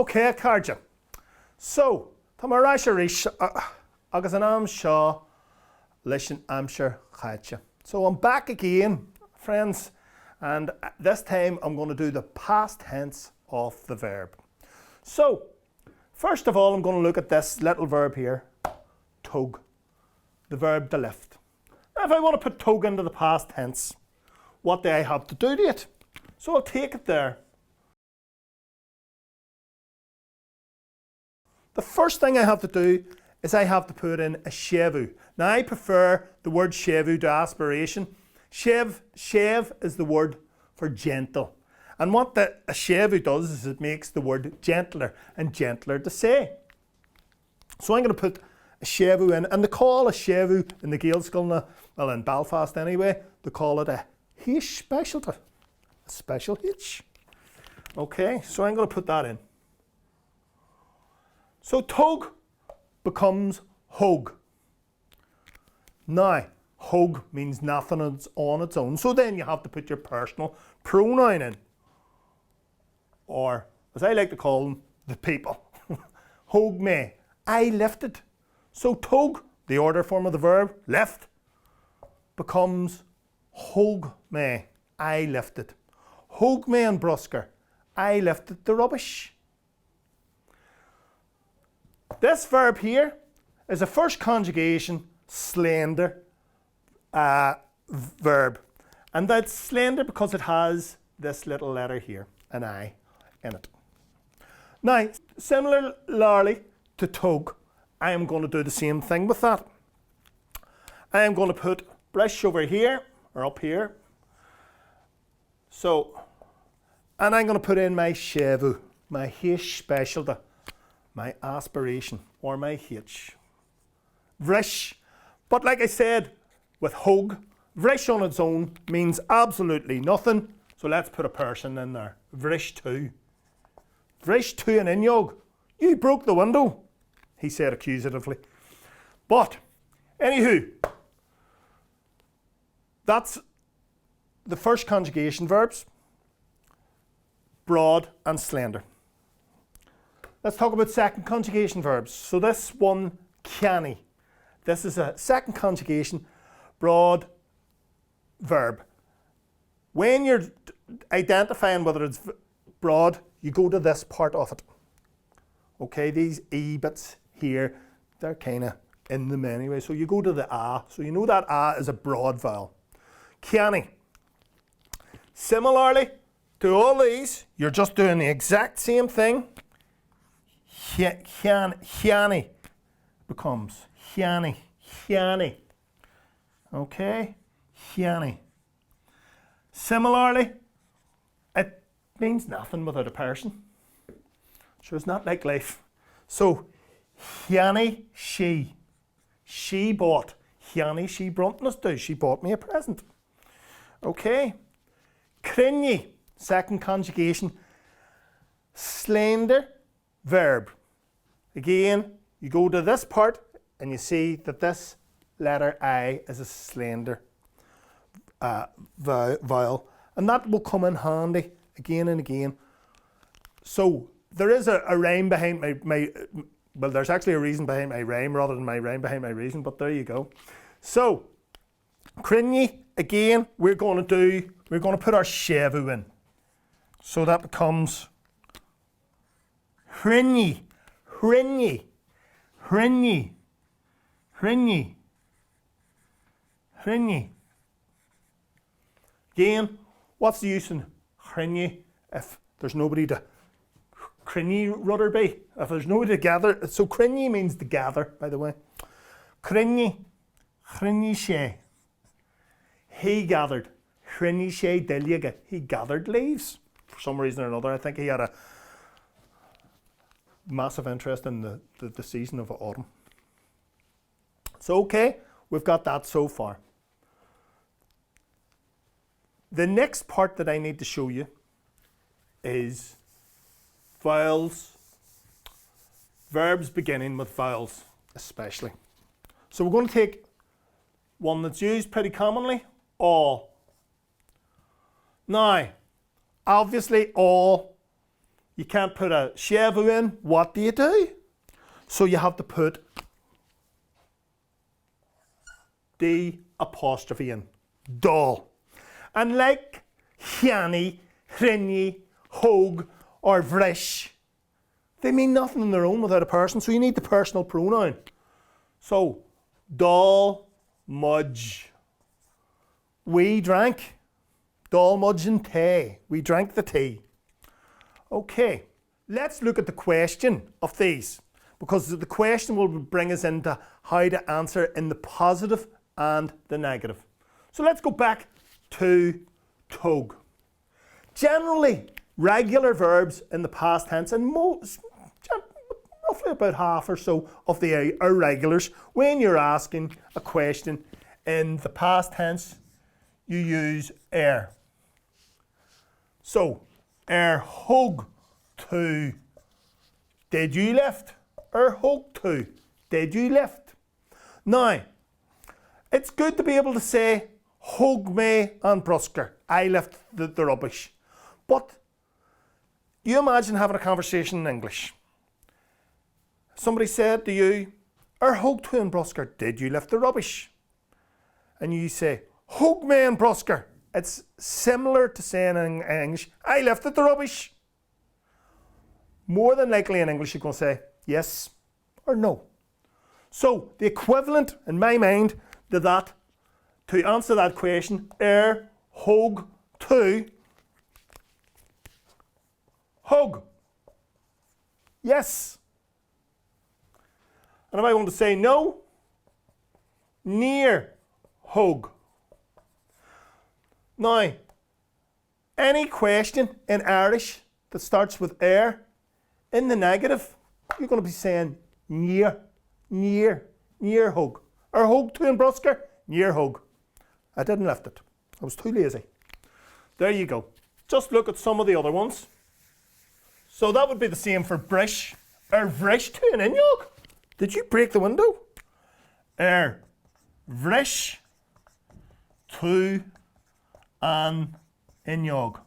Okay, Carja. So, tá mar ráis a rís agus an am seo leis an Aimsir Caite. So I'm back again, friends, and this time I'm going to do the past tense of the verb. So, first of all, I'm going to look at this little verb here, tug, the verb to lift. Now, if I want to put tug into the past tense, what do I have to do to it? So I'll take it there. The first thing I have to do is I have to put in a shevu. Now I prefer the word shevu to aspiration. Shev is the word for gentle. And what a shevu does is it makes the word gentler and gentler to say. So I'm going to put a shevu in, and they call a shevu in the Gaelscoil, well in Belfast anyway, they call it a H specialty, a special H. Okay, so I'm going to put that in. So tug becomes hug. Now, hug means nothing on its own, so then you have to put your personal pronoun in. Or, as I like to call them, the people. Hug me, I lifted. So tug, the order form of the verb, lift, becomes hug me, I lifted. Hug me and Brusker, I lifted the rubbish. This verb here is a first conjugation slender verb. And that's slender because it has this little letter here, an I, in it. Now, similarly to tug, I am going to do the same thing with that. I am going to put brush over here, or up here. So, and I'm going to put in my shevu, my H specialty, my aspiration, or my H. Vrish. But like I said, with hug, vrish on its own means absolutely nothing. So let's put a person in there. Vrish tu. Vrish tu an inyog. You broke the window, he said accusatively. But, anywho, that's the first conjugation verbs, broad and slender. Let's talk about second conjugation verbs. So this one, canny. This is a second conjugation, broad verb. When you're identifying whether it's broad, you go to this part of it. Okay, these E bits here, they're kind of in them anyway. So you go to the A. So you know that A is a broad vowel. Canny. Similarly to all these, you're just doing the exact same thing. Hyanny becomes hyanny. Okay, hyanny. Similarly, it means nothing without a person. So it's not like life. So hyanny she bought. Hyanny she brought us to. She bought me a present. Okay. Crinny, second conjugation, slender verb. Again, you go to this part and you see that this letter I is a slender vowel, and that will come in handy again and again. So there is a rhyme behind well, there's actually a reason behind my rhyme rather than my rhyme behind my reason, but there you go. So, crinny, again, we're going to put our shevu in. So that becomes hrinny. Again, what's the use in hrinny if there's nobody to crinny rudder be? If there's nobody to gather, so crinny means to gather, by the way. Crinny she. He gathered. Crinny she Teaghlaigh. He gathered leaves. For some reason or another, I think he had a massive interest in the season of autumn. So okay, we've got that so far. The next part that I need to show you is vowels, verbs beginning with vowels especially. So we're going to take one that's used pretty commonly, all. Now, obviously all you can't put a shevu in, what do? So you have to put the apostrophe in. Dal. And like Hianni, Hrinny, Hog, or Vrish, they mean nothing on their own without a person, so you need the personal pronoun. So, Dal, Mudge. We drank. Dal, Mudge, and tea. We drank the tea. Okay, let's look at the question of these, because the question will bring us into how to answer in the positive and the negative. So let's go back to tog. Generally, regular verbs in the past tense, and roughly about half or so of the irregulars, when you're asking a question in the past tense, you use er. So, hug to, did you lift? Hug to, did you lift? Now, it's good to be able to say, hug me and brusker, I lift the rubbish. But you imagine having a conversation in English. Somebody said to you, hug to and brusker, did you lift the rubbish? And you say, hug me and brusker. It's similar to saying in English, I lifted the rubbish. More than likely in English you're going to say yes or no. So the equivalent in my mind to that, to answer that question, hug to, hug. Yes. And if I want to say no, near hug. Now, any question in Irish that starts with in the negative, you're going to be saying near hug. Or hug to in brusker, near hug. I didn't lift it. I was too lazy. There you go. Just look at some of the other ones. So that would be the same for brish. Vrish to an inyog. Did you break the window? Vrish to an inyog.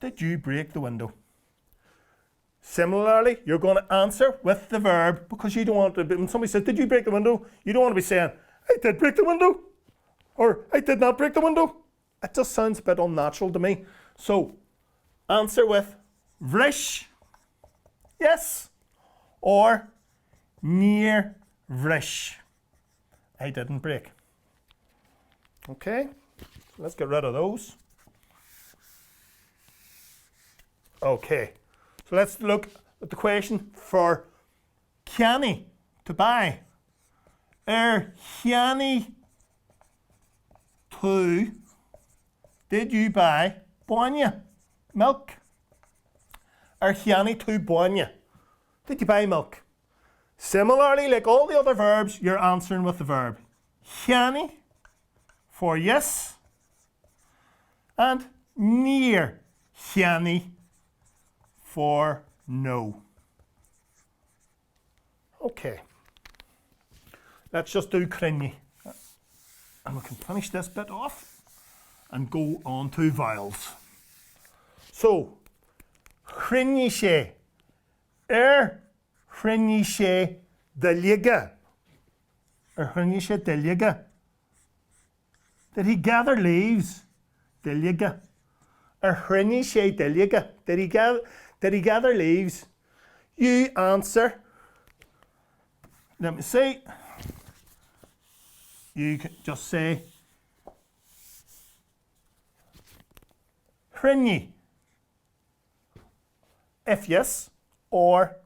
Did you break the window? Similarly, you're going to answer with the verb, because you don't want to, when somebody says, did you break the window? You don't want to be saying, I did break the window, or I did not break the window. It just sounds a bit unnatural to me. So, answer with vrish, yes, or near vrish, I didn't break. Okay, so let's get rid of those. Okay, so let's look at the question for Kiani, to buy. Kiani to, did you buy Bonya, milk? Kiani to Bonya, did you buy milk? Similarly, like all the other verbs, you're answering with the verb. Kiani for yes, and near Kiani for no. Okay, let's just do Crinny. And we can finish this bit off and go on to vowels. So, Crinny she, Crinny she Teaghlaigh. Crinny she Teaghlaigh. Did he gather leaves? Teaghlaigh. Crinny she Teaghlaigh. Did he gather leaves? You answer. Let me see. You can just say Crinny if yes, or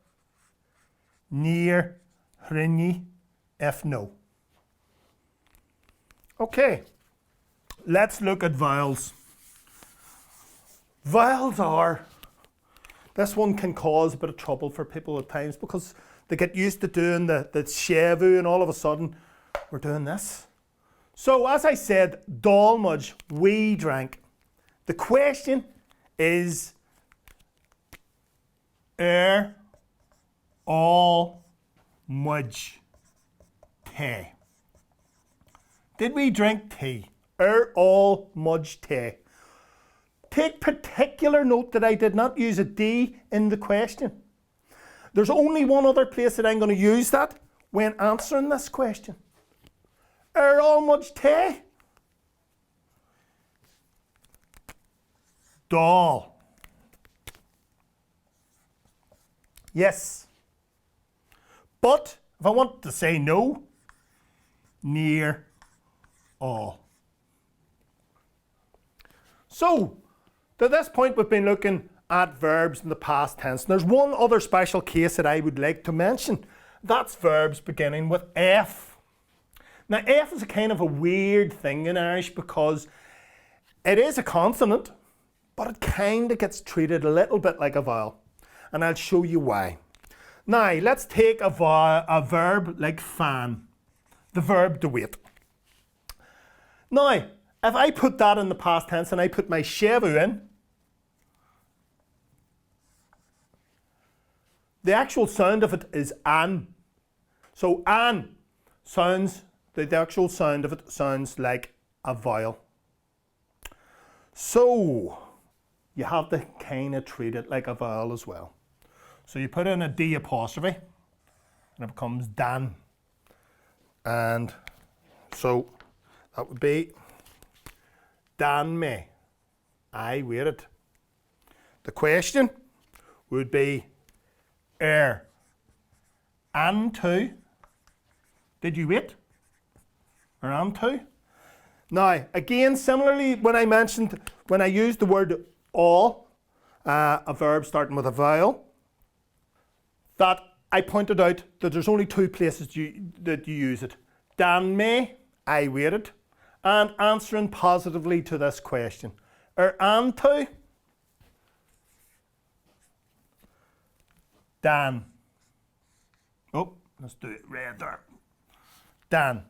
near Crinny if no. Okay, let's look at vowels. Vowels are, this one can cause a bit of trouble for people at times because they get used to doing the shevu and all of a sudden we're doing this. So as I said, Dalmudge, we drank. The question is all mudge tea. Did we drink tea? All mudge tea. Take particular note that I did not use a D in the question. There's only one other place that I'm going to use that when answering this question. All much te. Doll. Yes. But if I want to say no, near all. So, to this point we've been looking at verbs in the past tense. And there's one other special case that I would like to mention. That's verbs beginning with F. Now F is a kind of a weird thing in Irish because it is a consonant, but it kind of gets treated a little bit like a vowel. And I'll show you why. Now, let's take a verb like fan, the verb to wait. Now, if I put that in the past tense and I put my shevu in, the actual sound of it is an. So an sounds, the actual sound of it sounds like a vowel. So you have to kind of treat it like a vowel as well. So you put in a D apostrophe and it becomes dan. And so that would be dan me. I waited. The question would be and to. Did you wait? Or and to? Now, again, similarly, when I used the word all, a verb starting with a vowel, that I pointed out that there's only two places that you use it. Dan me, I waited, and answering positively to this question. And to? Dan. Oh, let's do it red there. Dan.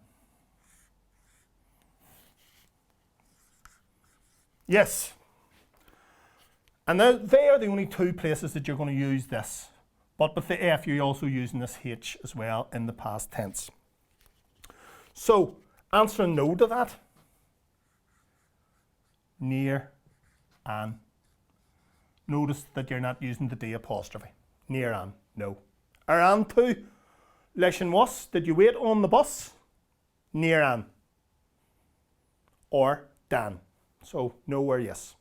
Yes. And they are the only two places that you're going to use this. But with the F, you're also using this H as well in the past tense. So, answering no to that. Near an. Notice that you're not using the D apostrophe. Near an, no. An to. Leishin was, did you wait on the bus? Near an. Or Dan. So, no or yes.